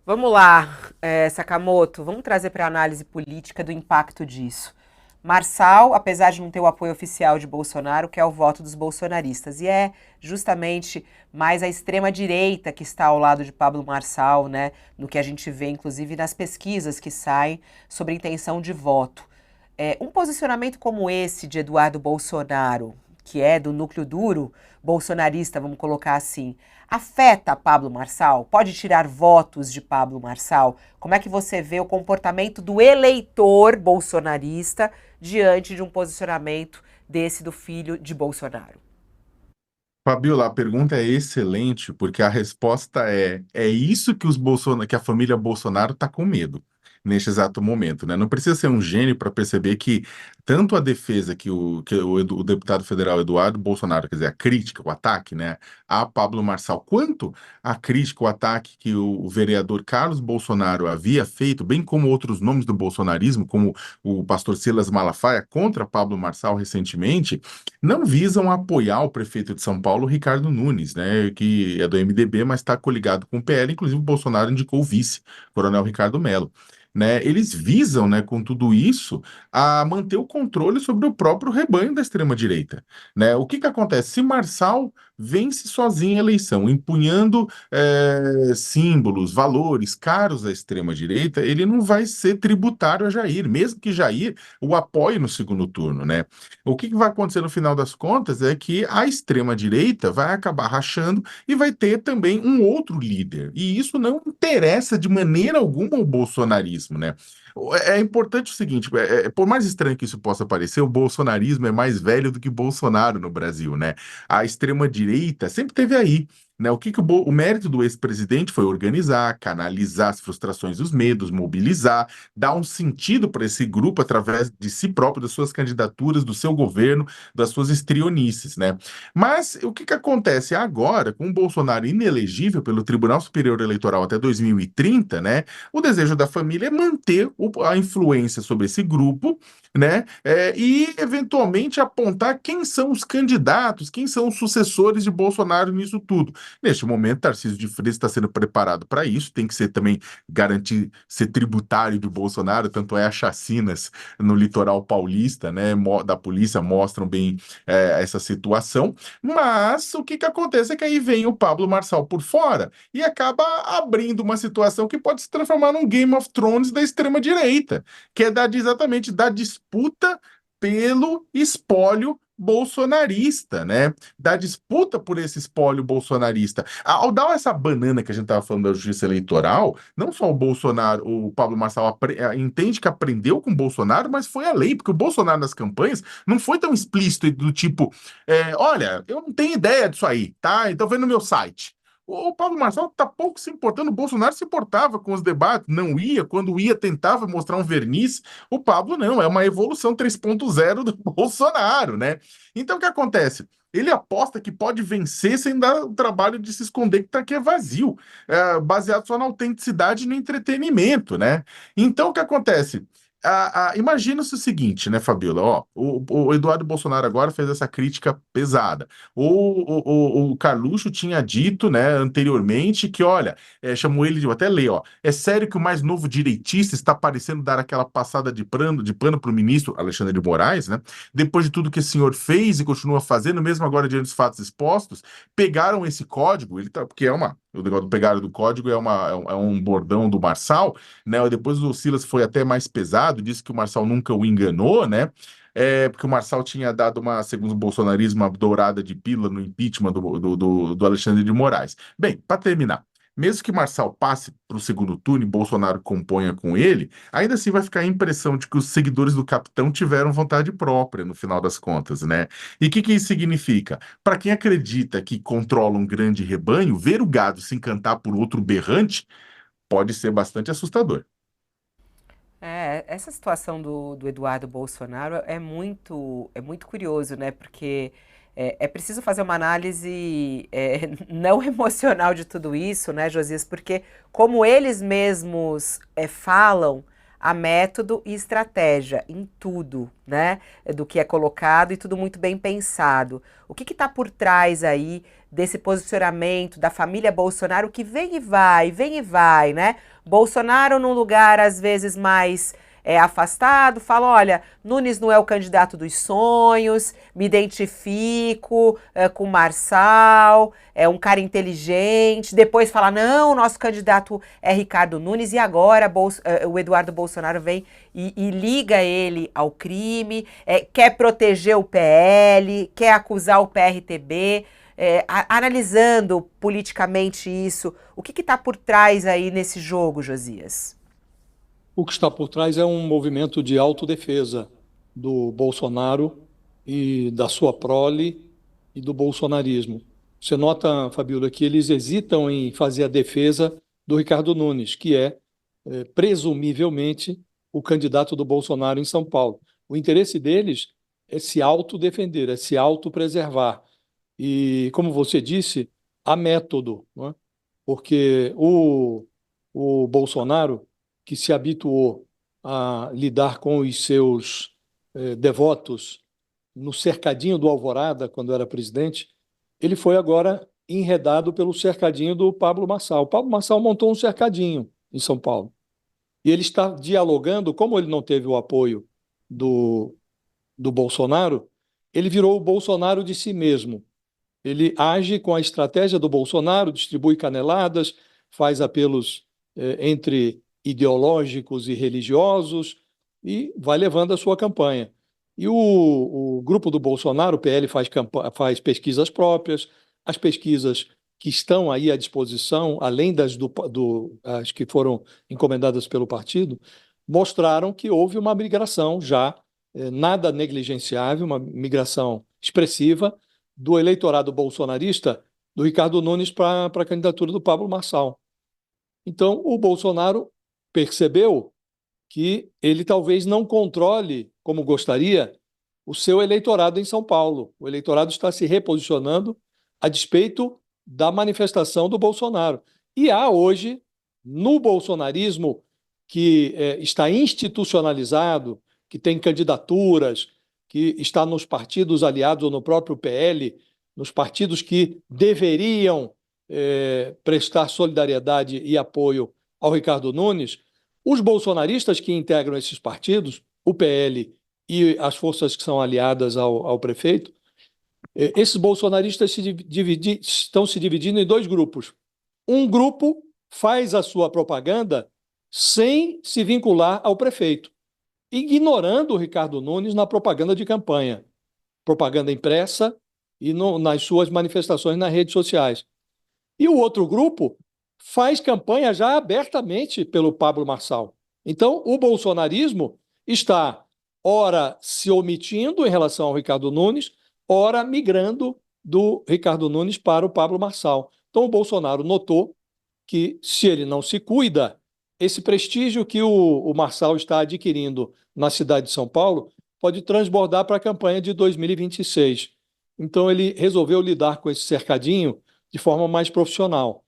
Vamos lá, Sakamoto, vamos trazer para a análise política do impacto disso. Marçal, apesar de não ter o apoio oficial de Bolsonaro, quer o voto dos bolsonaristas. E é justamente mais a extrema-direita que está ao lado de Pablo Marçal, né? No que a gente vê, inclusive, nas pesquisas que saem sobre intenção de voto. Um posicionamento como esse de Eduardo Bolsonaro, que é do núcleo duro bolsonarista, vamos colocar assim, afeta Pablo Marçal? Pode tirar votos de Pablo Marçal? Como é que você vê o comportamento do eleitor bolsonarista diante de um posicionamento desse do filho de Bolsonaro? Fabiola, a pergunta é excelente, porque a resposta é isso que que a família Bolsonaro está com medo neste exato momento, né? Não precisa ser um gênio para perceber que tanto a defesa o deputado federal Eduardo Bolsonaro, quer dizer, a crítica, o ataque, né, a Pablo Marçal, quanto a crítica, o ataque que o vereador Carlos Bolsonaro havia feito, bem como outros nomes do bolsonarismo, como o pastor Silas Malafaia contra Pablo Marçal recentemente, não visam apoiar o prefeito de São Paulo, Ricardo Nunes, né, que é do MDB, mas está coligado com o PL, inclusive o Bolsonaro indicou o vice, Coronel Ricardo Mello. Né, eles visam, né, com tudo isso, a manter o controle sobre o próprio rebanho da extrema-direita. Né? O que que acontece? Se Marçal vence sozinho a eleição, empunhando símbolos, valores caros à extrema-direita, ele não vai ser tributário a Jair, mesmo que Jair o apoie no segundo turno. Né? O que que vai acontecer no final das contas é que a extrema-direita vai acabar rachando e vai ter também um outro líder. E isso não interessa de maneira alguma ao bolsonarismo, né? É importante o seguinte, por mais estranho que isso possa parecer, o bolsonarismo é mais velho do que Bolsonaro no Brasil, né? A extrema-direita sempre teve aí. Né, o mérito do ex-presidente foi organizar, canalizar as frustrações e os medos, mobilizar, dar um sentido para esse grupo através de si próprio, das suas candidaturas, do seu governo, das suas estrionices, né? Mas o que que acontece agora, com o Bolsonaro inelegível pelo Tribunal Superior Eleitoral até 2030, né? O desejo da família é manter a influência sobre esse grupo, né? E eventualmente apontar quem são os candidatos, quem são os sucessores de Bolsonaro nisso tudo. Neste momento, Tarcísio de Freitas está sendo preparado para isso, tem que ser também garantir ser tributário de Bolsonaro, tanto é as chacinas no litoral paulista, né, da polícia mostram bem essa situação, mas o que que acontece é que aí vem o Pablo Marçal por fora e acaba abrindo uma situação que pode se transformar num Game of Thrones da extrema-direita, que é exatamente da disputa pelo espólio bolsonarista, né? Da disputa por esse espólio bolsonarista. Ao dar essa banana que a gente estava falando da justiça eleitoral, não só o Bolsonaro, o Pablo Marçal entende que aprendeu com o Bolsonaro, mas foi a lei, porque o Bolsonaro nas campanhas não foi tão explícito do tipo, olha, eu não tenho ideia disso aí, tá? Então vem no meu site. O Pablo Marçal tá pouco se importando, o Bolsonaro se importava com os debates, não ia, quando ia tentava mostrar um verniz, o Pablo não, é uma evolução 3.0 do Bolsonaro, né? Então o que acontece? Ele aposta que pode vencer sem dar o trabalho de se esconder que é vazio, baseado só na autenticidade e no entretenimento, né? Então o que acontece? Imagina-se o seguinte, né, Fabiola? Ó, o Eduardo Bolsonaro agora fez essa crítica pesada. O Carluxo tinha dito, né, anteriormente que, olha, chamou ele de, vou até ler, ó, é sério que o mais novo direitista está parecendo dar aquela passada de pano para o ministro Alexandre de Moraes, né? Depois de tudo que esse senhor fez e continua fazendo, mesmo agora diante dos fatos expostos, pegaram esse código, porque o negócio do pegaram do código é um bordão do Marçal, né? Depois o Silas foi até mais pesado, disse que o Marçal nunca o enganou, né? Porque o Marçal tinha dado segundo o bolsonarismo, uma dourada de pílula no impeachment do Alexandre de Moraes. Bem, para terminar, mesmo que Marçal passe para o segundo turno e Bolsonaro componha com ele, ainda assim vai ficar a impressão de que os seguidores do capitão tiveram vontade própria, no final das contas, né? E o que que isso significa? Para quem acredita que controla um grande rebanho, ver o gado se encantar por outro berrante pode ser bastante assustador. Essa situação do Eduardo Bolsonaro é muito curioso, né? Porque é preciso fazer uma análise não emocional de tudo isso, né, Josias? Porque, como eles mesmos falam, há método e estratégia em tudo, né? Do que é colocado e tudo muito bem pensado. O que está por trás aí desse posicionamento da família Bolsonaro que vem e vai, né? Bolsonaro num lugar às vezes mais afastado, fala, olha, Nunes não é o candidato dos sonhos, me identifico com Marçal, é um cara inteligente, depois fala, não, nosso candidato é Ricardo Nunes, e agora o Eduardo Bolsonaro vem e liga ele ao crime, quer proteger o PL, quer acusar o PRTB, analisando politicamente isso, o que está por trás aí nesse jogo, Josias? O que está por trás é um movimento de autodefesa do Bolsonaro e da sua prole e do bolsonarismo. Você nota, Fabíola, que eles hesitam em fazer a defesa do Ricardo Nunes, que é, presumivelmente, o candidato do Bolsonaro em São Paulo. O interesse deles é se autodefender, é se autopreservar. E, como você disse, há método, não é? Porque o Bolsonaro, que se habituou a lidar com os seus devotos no cercadinho do Alvorada, quando era presidente, ele foi agora enredado pelo cercadinho do Pablo Marçal. O Pablo Marçal montou um cercadinho em São Paulo. E ele está dialogando, como ele não teve o apoio do Bolsonaro, ele virou o Bolsonaro de si mesmo. Ele age com a estratégia do Bolsonaro, distribui caneladas, faz apelos entre ideológicos e religiosos e vai levando a sua campanha. E o grupo do Bolsonaro, o PL, faz pesquisas próprias, as pesquisas que estão aí à disposição, além as que foram encomendadas pelo partido, mostraram que houve uma migração já nada negligenciável, uma migração expressiva do eleitorado bolsonarista do Ricardo Nunes para a candidatura do Pablo Marçal. Então, o Bolsonaro percebeu que ele talvez não controle, como gostaria, o seu eleitorado em São Paulo. O eleitorado está se reposicionando a despeito da manifestação do Bolsonaro. E há hoje, no bolsonarismo, que está institucionalizado, que tem candidaturas, que está nos partidos aliados ou no próprio PL, nos partidos que deveriam prestar solidariedade e apoio ao Ricardo Nunes, os bolsonaristas que integram esses partidos, o PL e as forças que são aliadas ao prefeito, esses bolsonaristas estão se dividindo em dois grupos. Um grupo faz a sua propaganda sem se vincular ao prefeito, ignorando o Ricardo Nunes na propaganda de campanha, propaganda impressa e nas suas manifestações nas redes sociais. E o outro grupo faz campanha já abertamente pelo Pablo Marçal. Então, o bolsonarismo está, ora, se omitindo em relação ao Ricardo Nunes, ora, migrando do Ricardo Nunes para o Pablo Marçal. Então, o Bolsonaro notou que, se ele não se cuida, esse prestígio que o Marçal está adquirindo na cidade de São Paulo pode transbordar para a campanha de 2026. Então, ele resolveu lidar com esse cercadinho de forma mais profissional.